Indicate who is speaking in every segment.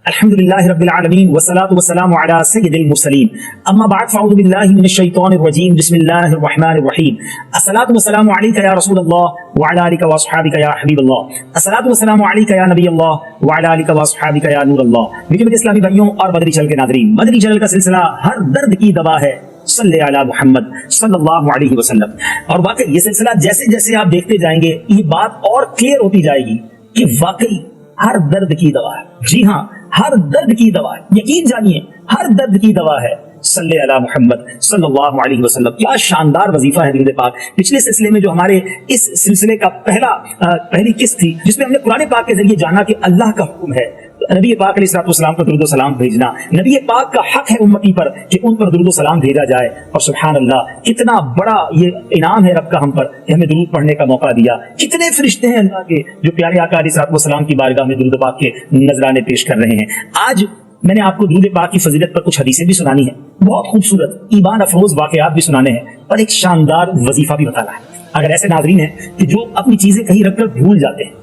Speaker 1: अल्हम्दुलिल्लाहि रब्बिल आलमीन वस्सलातु वस्सलामु अला सय्यिदिल मुरसलीन अम्मा बाद फ़अऊज़ु बिल्लाहि मिनश शैतानिर रजीम बिस्मिल्लाहिर रहमानिर रहीम अस्सलातु वस्सलामु अलैका या रसूलल्लाह व अला आलिका व अस्हाबिका या हबीबल्लाह अस्सलातु वस्सलामु अलैका या नबीयल्लाह व अला आलिका व अस्हाबिका या नूरल्लाह। मीठे इस्लामी भाइयों और मदनी चैनल के नाज़रीन, मदनी चैनल का सिलसिला हर दर्द की दवा है सल्ले अला मुहम्मद सल्लल्लाहु अलैहि वसल्लम। और वाकई ये सिलसिला जैसे जैसे आप देखते जाएंगे ये बात और क्लियर होती जाएगी कि वाकई हर दर्द की दवा है। जी हाँ, हर दर्द की दवा है, यकीन जानिए हर दर्द की दवा है सल्ले अला मुहम्मद सल्लल्लाहु अलैहि वसल्लम। क्या शानदार वजीफा है दुरूद पाक। पिछले सिलसिले में जो हमारे इस सिलसिले का पहली किस्त थी जिसमें हमने कुरान पाक के जरिए जाना कि अल्लाह का हुक्म है नबी पाक अलैहिस्सलाम पर दुरूद सलाम भेजना, नबी पाक का हक है उम्मती पर कि उन पर दुरूद सलाम भेजा जाए। और सुभान अल्लाह, कितना बड़ा ये इनाम है रब का हम पर कि हमें दुरूद पढ़ने का मौका दिया। कितने फरिश्ते हैं अल्लाह के जो प्यारे आका अलैहिस्सलाम की बारगाह में दुरूद पाक के नजराने पेश कर रहे हैं। आज मैंने आपको दुरूद पाक की फजीलत पर कुछ हदीसें भी सुनानी है, बहुत खूबसूरत ईमान अफरोज वाकयात भी सुनाने हैं और एक शानदार वजीफा भी बताना है। अगर ऐसे नाजरीन हैं कि जो अपनी चीजें कहीं रखकर भूल जाते हैं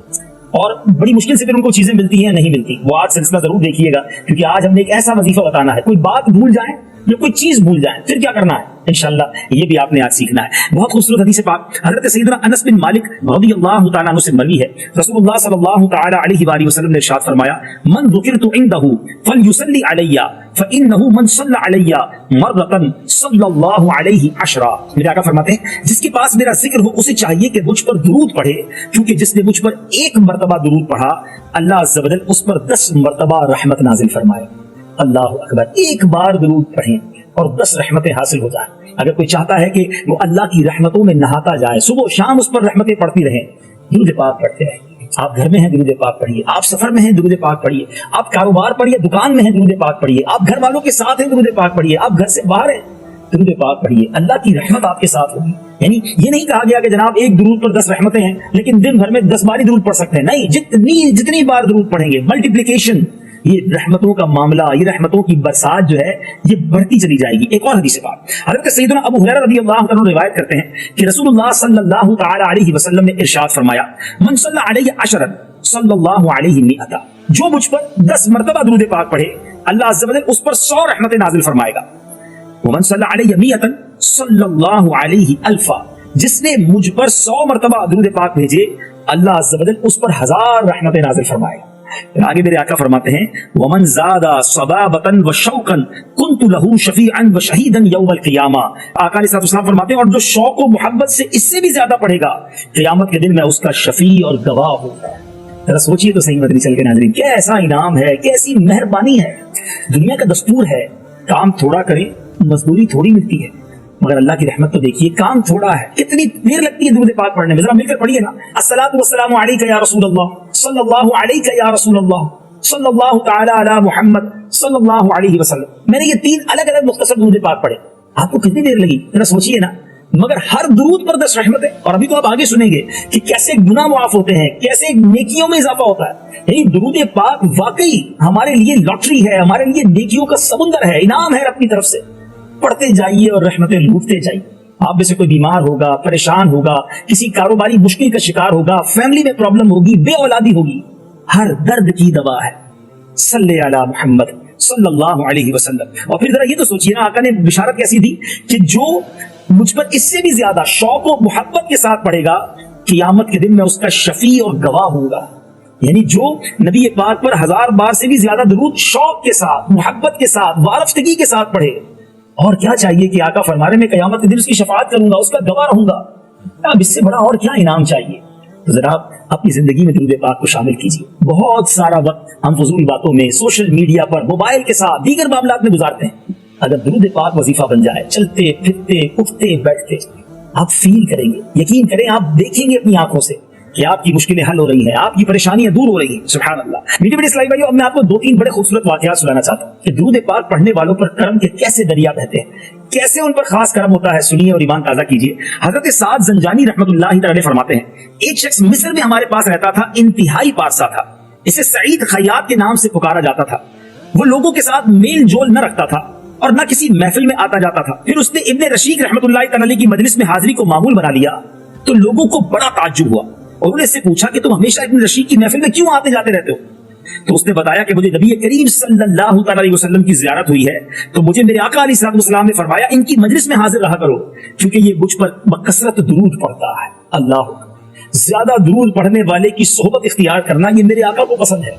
Speaker 1: और बड़ी मुश्किल से फिर उनको चीजें मिलती हैं नहीं मिलती, वो आज सिलसिला जरूर देखिएगा, क्योंकि आज हमने एक ऐसा वजीफा बताना है। कोई बात भूल जाए या कोई चीज भूल जाए फिर क्या करना है, इंशाअल्लाह ये भी आपने आज सीखना है। बहुत खूबसूरत हदीस पाक हजरत सैयदना अनस बिन मालिक रज़ियल्लाहु ताला अन्हु से मरवी है। रसूलुल्लाह सल्लल्लाहु ताला अलैहि वसल्लम ने इरशाद फरमाया, मन ज़ुकिरतु इंदहु फलयुसल्ली अलैया फइन्नहु मन सल्ला अलैया मर्रतन सल्लल्लाहु अलैहि अशरा। मेरे आका फरमाते हैं, जिसके पास मेरा जिक्र हो उसे चाहिए कि मुझ पर दुरूद पढ़े, क्योंकि जिसने मुझ पर एक मर्तबा दुरूद पढ़ा अल्लाह अज़्ज़ व जल उस पर 10 मर्तबा रहमत नाजिल फरमाए। अल्लाहु अकबर, एक बार दुरूद पढ़ें और 10 रहमतें हासिल हो जाए। अगर कोई चाहता है कि वो अल्लाह की रहमतों में नहाता जाए, सुबह शाम उस पर रहमतें पढ़ती रहें, दुरूद पाक पढ़ते रहें। आप घर में हैं दुरूद पाक पढ़िए, आप सफर में हैं दुरूद पाक पढ़िए, आप कारोबार पढ़िए, दुकान में हैं दुरूद पाक पढ़िए, आप घर वालों के साथ हैं दुरूद पाक पढ़िए, आप घर से बाहर हैं दुरूद पाक पढ़िए, अल्लाह की रहमत आपके साथ होगी। यानी ये नहीं कहा गया कि जनाब एक दुरूद पर 10 रहमतें हैं लेकिन दिन भर में 10 बार ही दुरूद पढ़ सकते हैं, नहीं, जितनी बार दुरूद पढ़ेंगे मल्टीप्लिकेशन, ये रहमतों का मामला, ये रहमतों की बरसात जो है ये बढ़ती चली जाएगी। एक और हदीस पाक हज़रत सैयदना अबू हुरैरा रज़ियल्लाहु अन्हु रिवायत करते हैं कि रसूलुल्लाह सल्लल्लाहु ताला अलैहि वसल्लम ने इरशाद फरमाया, मन सल्ला अलैहि अशरन सल्लल्लाहु अलैहि मिअता, जो मुझ पर 10 मर्तबा दुरूद पाक पढ़े अल्लाह अज़्ज़ व जल उस पर 100 रहमतें नाजिल फरमाएगा। वमन सल्ला अलैहि मिअतन सल्लल्लाहु अलैहि अल्फा, जिसने मुझ पर 100 मर्तबा दुरूद पाक भेजे अल्लाह अज़्ज़ व जल उस पर 1000 रहमतें नाजिल फरमाएगा। आगे मेरे आका फरमाते हैं, वमन ज़ादा सबाबतन व शौकन कुन्तु लहू शफीअन व शहीदन यौमल क़ियामा। आका अलैहिस्सलाम फरमाते हैं, और जो शौक व मोहब्बत से इससे भी ज्यादा पढ़ेगा क़ियामत के दिन मैं उसका शफी और गवाह होगा। जरा सोचिए तो सही मदनी चैनल के नाज़रीन, क्या ऐसा इनाम है, कैसी मेहरबानी है। दुनिया का दस्तूर है काम थोड़ा करें मजदूरी थोड़ी मिलती है, मगर अल्लाह की रहमत तो देखिए, काम थोड़ा है, कितनी देर लगती है दुरूद पाक पढ़ने में। जरा मिलकर पढ़िए ना, अस्सलातु वस्सलामु अलैका या रसूलल्लाह सल्लल्लाहु अलैका या रसूलल्लाह सल्लल्लाहु ताला अला मुहम्मद सल्लल्लाहु अलैहि वसल्लम। मैंने ये 3 अलग अलग मुख्तसर दुरूद पाक पढ़े, आपको कितनी देर लगी जरा सोचिए ना, मगर हर दुरूद पर 10 रहमतें। और अभी तो आप आगे सुनेंगे कि कैसे गुनाह माफ होते हैं, कैसे नेकियों में इजाफा होता है। यही दुरूद पाक वाकई हमारे लिए लॉटरी है, हमारे लिए नेकियों का समुंदर है, इनाम है अपनी तरफ से। पढ़ते जाइए और रहमतें लूटते जाइए। आप में से कोई बीमार होगा, परेशान होगा, किसी कारोबारी मुश्किल का शिकार होगा, फैमिली में प्रॉब्लम होगी, बेऔलादी होगी, हर दर्द की दवा है सल्ले अला मुहम्मद सल्लल्लाहु अलैहि वसल्लम। और फिर जरा ये तो सोचिए ना, आका ने बिशारत कैसी दी कि जो मुझ पर इससे भी ज्यादा शौक और मोहब्बत के साथ पढ़ेगा क़ियामत के दिन मैं उसका शफी और गवाह होगा। यानी जो नबी पाक पर 1000 बार से भी ज्यादा दुरूद शौक के साथ, मोहब्बत के साथ, वारफ्तगी के साथ पढ़े, और क्या चाहिए कि आका फरमा रहे, मैं क़यामत के दिन उसकी शफाअत करूंगा, उसका गवाह रहूंगा। अब इससे बड़ा और क्या इनाम चाहिए। तो जरा अपनी जिंदगी में दुरूद पाक को शामिल कीजिए। बहुत सारा वक्त हम फजूल बातों में, सोशल मीडिया पर, मोबाइल के साथ, दीगर मामलात में गुजारते हैं। अगर दुरूद पाक वजीफा बन जाए, चलते फिरते उठते बैठते, आप फील करेंगे, यकीन करें, आप देखेंगे अपनी आंखों से कि आपकी मुश्किलें हल हो रही हैं, आपकी परेशानियां दूर हो रही हैं। सुभान अल्लाह। मीठे मीठे इस्लामी भाइयों, अब मैं आपको 2-3 बड़े खूबसूरत वाकयात सुनाना चाहता हूँ कि दुरूद पाक पढ़ने वालों पर करम के कैसे दरिया बहते हैं, कैसे उन पर खास करम होता है। सुनिए और ईमान ताजा कीजिए। हजरत साद ज़ंजानी रहमतुल्लाहि तआला फरमाते हैं, एक शख्स मिस्र में हमारे पास रहता था, इंतहाई पारसा था, इसे सईद खयात के नाम से पुकारा जाता था। वो लोगों के साथ मेल जोल न रखता था और न किसी महफिल में आता जाता था। फिर उसने इब्ने रशीक रहमतुल्लाहि तआला की मजलिस में हाजिरी को मामूल बना लिया तो लोगों को बड़ा ताज्जुब हुआ और उन्होंने इससे पूछा कि तुम हमेशा इब्ने रशीक की महफिल में क्यों आते जाते रहते हो। تو اس نے بتایا کہ مجھے نبی کریم صلی اللہ تعالی علیہ وسلم کی زیارت ہوئی ہے، تو مجھے میرے آقا علیہ الصلوۃ والسلام نے فرمایا ان کی مجلس میں حاضر رہا کرو، کیونکہ یہ مجھ پر بکثرت درود پڑھتا ہے۔ اللہ، زیادہ درود پڑھنے والے کی صحبت اختیار کرنا یہ میرے آقا کو پسند ہے،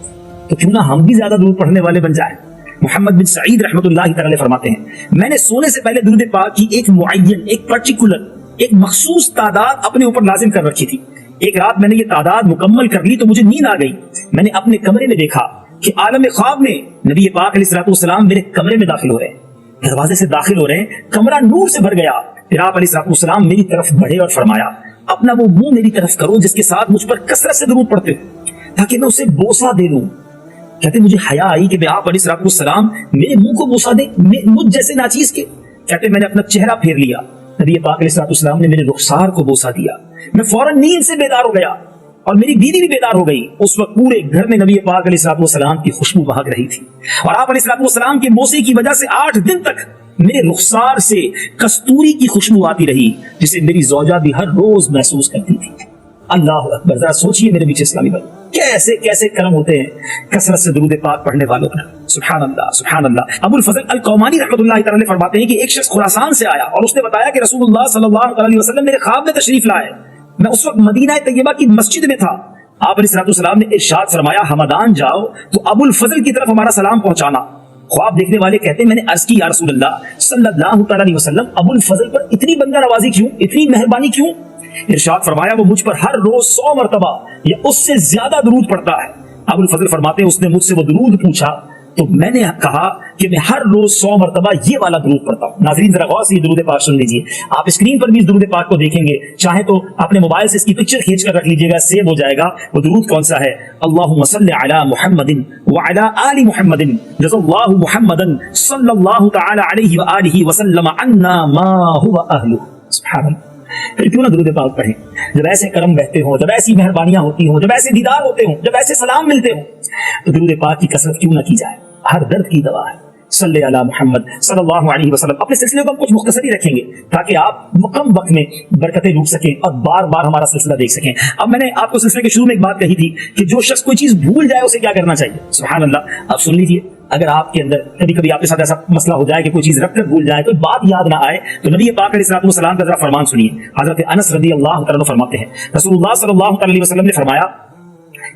Speaker 1: تو کیوں نہ ہم بھی زیادہ درود پڑھنے والے بن جائیں۔ محمد بن سعید رحمۃ اللہ تعالی فرماتے ہیں میں نے سونے سے پہلے درود پاک کی ایک معین، ایک پرٹیکولر، ایک مخصوص تعداد اپنے اوپر لازم کر رکھی تھی۔ ایک رات میں نے یہ تعداد مکمل کر لی تو مجھے نیند آ گئی۔ میں نے اپنے کمرے میں دیکھا کہ عالم خواب میں نبی پاک علیہ الصلوۃ والسلام میرے کمرے میں داخل ہو رہے ہیں، دروازے سے داخل ہو رہے ہیں، کمرہ نور سے بھر گیا۔ پھر آپ علیہ الصلوۃ والسلام میری طرف بڑھے اور فرمایا اپنا وہ منہ میری طرف کرو جس کے ساتھ مجھ پر کثرت سے درود پڑھتے ہو، تاکہ میں اسے بوسہ دے دوں۔ کہتے مجھے حیا آئی کہ آپ علیہ الصلوۃ والسلام میرے منہ کو بوسہ دیں، مجھ جیسے ناچیز کے۔ کہتے میں نے اپنا چہرہ پھیر لیا، نبی پاک علیہ الصلوۃ والسلام نے میرے رخسار کو بوسہ دیا۔ میں فوراً نیند سے بیدار ہو گیا اور میری بیوی بھی بیدار ہو گئی۔ اس وقت پورے گھر میں نبی پاک علیہ الصلوۃ والسلام کی خوشبو بہک رہی تھی، اور آپ علیہ الصلوۃ والسلام کے بوسے کی وجہ سے 8 دن تک میرے رخسار سے کستوری کی خوشبو آتی رہی، جسے میری زوجہ بھی ہر روز محسوس کرتی تھی۔ اللہ اکبر، ذرا سوچئے میرے بیچ اسلامی بھائی، کیسے کیسے کرم ہوتے ہیں کثرت سے درود پاک پڑھنے والوں پر۔ سبحان اللہ سبحان اللہ۔ ابو الفضل القومانی رحمۃ اللہ تعالی فرماتے ہیں کہ ایک شخص خراسان سے آیا اور اس نے بتایا کہ رسول اللہ صلی اللہ علیہ وسلم میرے خواب میں تشریف لائے۔ میں اس وقت مدینہ طیبہ کی مسجد میں تھا۔ آپ علیہ الصلوۃ والسلام نے ارشاد فرمایا ہمدان جاؤ تو ابو الفضل کی طرف ہمارا سلام پہنچانا۔ خواب دیکھنے والے کہتے ہیں میں نے عرض کی یا رسول اللہ صلی اللہ تعالی علیہ وسلم ابو الفضل پر اتنی بندہ نوازی کیوں، اتنی مہربانی کیوں؟ ارشاد فرمایا وہ مجھ پر ہر روز 100 مرتبہ یا اس سے زیادہ درود پڑھتا ہے۔ ابو الفضل فرماتے ہیں اس نے مجھ سے وہ درود پوچھا تو میں نے کہا کہ میں ہر روز 100 مرتبہ یہ والا درود پڑھتا ہوں۔ ناظرین ذرا غور سے یہ درود پاک سن لیجیے، آپ اسکرین پر بھی اس درود پاک کو دیکھیں گے، چاہے تو اپنے موبائل سے اس کی پکچر کھینچ کر رکھ لیجیے گا، سیو ہو جائے گا۔ وہ درود کون سا ہے؟ اللہم صلی علی محمد وعلی آل محمد جزا اللہ محمدا صلی اللہ تعالی علیہ وآلہ وسلم عنا ما هو اہلہ۔ سبحان اللہ۔ پھر کیوں نہ درود پاک پڑھیں؟ جب ایسے کرم بہتے ہوں، جب ایسی مہربانیاں ہوتی ہوں، جب ایسے دیدار ہوتے ہوں، جب ایسے سلام ملتے ہوں، تو درود پاک کی کثرت کیوں نہ کی جائے؟ ہر درد کی دوا ہے۔ صلی علی محمد صلی اللہ علیہ وسلم۔ اپنے سلسلے کو ہم کچھ مختصر ہی رکھیں گے تاکہ آپ کم وقت میں برکتیں لوٹ سکیں اور بار بار ہمارا سلسلہ دیکھ سکیں۔ اب میں نے آپ کو سلسلے کے شروع میں ایک بات کہی تھی کہ جو شخص کوئی چیز بھول جائے اسے کیا کرنا چاہیے۔ سبحان اللہ۔ اب سن لیجیے، اگر آپ کے اندر کبھی کبھی آپ کے ساتھ ایسا مسئلہ ہو جائے کہ کوئی چیز رکھ کر بھول جائے، کوئی بات یاد نہ آئے، تو نبی پاک علیہ الصلوۃ والسلام کا ذرا فرمان سنیے۔ حضرت انس رضی اللہ تعالیٰ عنہ فرماتے ہیں رسول اللہ صلی اللہ علیہ وسلم نے فرمایا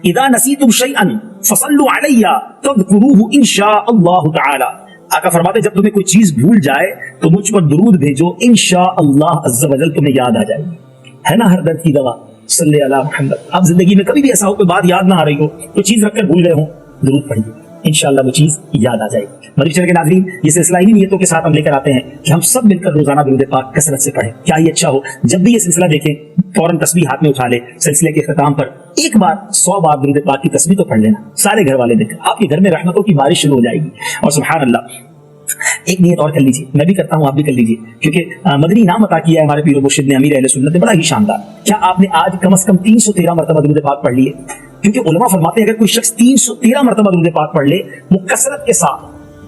Speaker 1: اذا نسیتم شیئا فصلوا علی تذکروه ان شاء اللہ تعالی۔ آقا فرماتے جب تمہیں کوئی چیز بھول جائے تو مجھ پر درود بھیجو، انشاء اللہ عز و جل تمہیں یاد آ جائے گی۔ ہے نا ہر درد کی دوا؟ صلی علی محمد۔ آپ زندگی میں کبھی بھی ایسا ہو کوئی بات یاد نہ آ رہی ہو، کوئی چیز رکھ کر بھول گئے ہوں، درود پڑھیے، انشاءاللہ وہ چیز یاد آ جائے گی۔ مدنی چینل کے ناظرین، یہ سلسلہ انہی نیتوں کے ساتھ ہم لے کر آتے ہیں کہ ہم سب مل کر روزانہ درود پاک کثرت سے پڑھیں۔ کیا ہی اچھا ہو جب بھی یہ سلسلہ دیکھیں فوراً تسبیح ہاتھ میں اٹھا لے، سلسلے کے اختتام پر ایک بار 100 بار درود پاک کی تسبیح تو پڑھ لینا، سارے گھر والے دیکھ، آپ کے گھر میں رحمتوں کی بارش شروع ہو جائے گی۔ اور سبحان اللہ، ایک نیت اور کر لیجیے، میں بھی کرتا ہوں، آپ بھی کر لیجیے، کیونکہ مدنی انعام عطا کیا ہے ہمارے پیر و مرشد نے، امیر اہل سنت نے، بڑا ہی شاندار۔ کیا آپ نے آج کم از کم 313 مرتبہ درود پاک پڑھ لیے؟ کیونکہ علماء فرماتے ہیں اگر کوئی شخص 313 مرتبہ درود پاک پڑھ لے، وہ کثرت کے ساتھ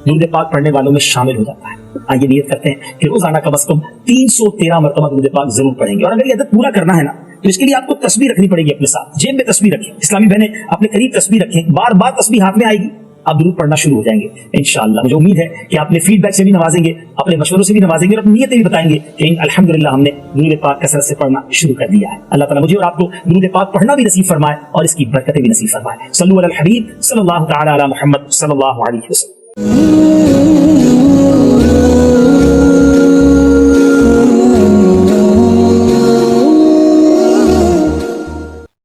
Speaker 1: درود پاک پڑھنے والوں میں شامل ہو جاتا ہے۔ آئیے نیت کرتے ہیں کہ روزانہ کم از کم 313 مرتبہ درود پاک ضرور پڑھیں گے، اور اگر یہ عدد پورا کرنا ہے نا تو اس کے لیے آپ کو تسبیح رکھنی پڑے گی اپنے ساتھ، جیب میں تسبیح رکھیں، اسلامی بہنیں اپنے قریب تسبیح رکھیں، بار بار تسبیح ہاتھ میں آئے گی، آپ درود پڑھنا شروع ہو جائیں گے انشاءاللہ۔ مجھے امید ہے کہ آپ نے فیڈ بیک سے بھی نوازیں گے، اپنے مشوروں سے بھی نوازیں گے، اور اپنی نیتیں بھی بتائیں گے کہ الحمدللہ ہم نے درود پاک کثرت سے پڑھنا شروع کر دیا ہے۔ اللہ تعالیٰ مجھے اور آپ کو درود پاک پڑھنا بھی نصیب فرمائے اور اس کی برکتیں بھی نصیب فرمائے۔ صلو علی الحبیب صلی اللہ تعالی علی محمد صلی اللہ علیہ وسلم۔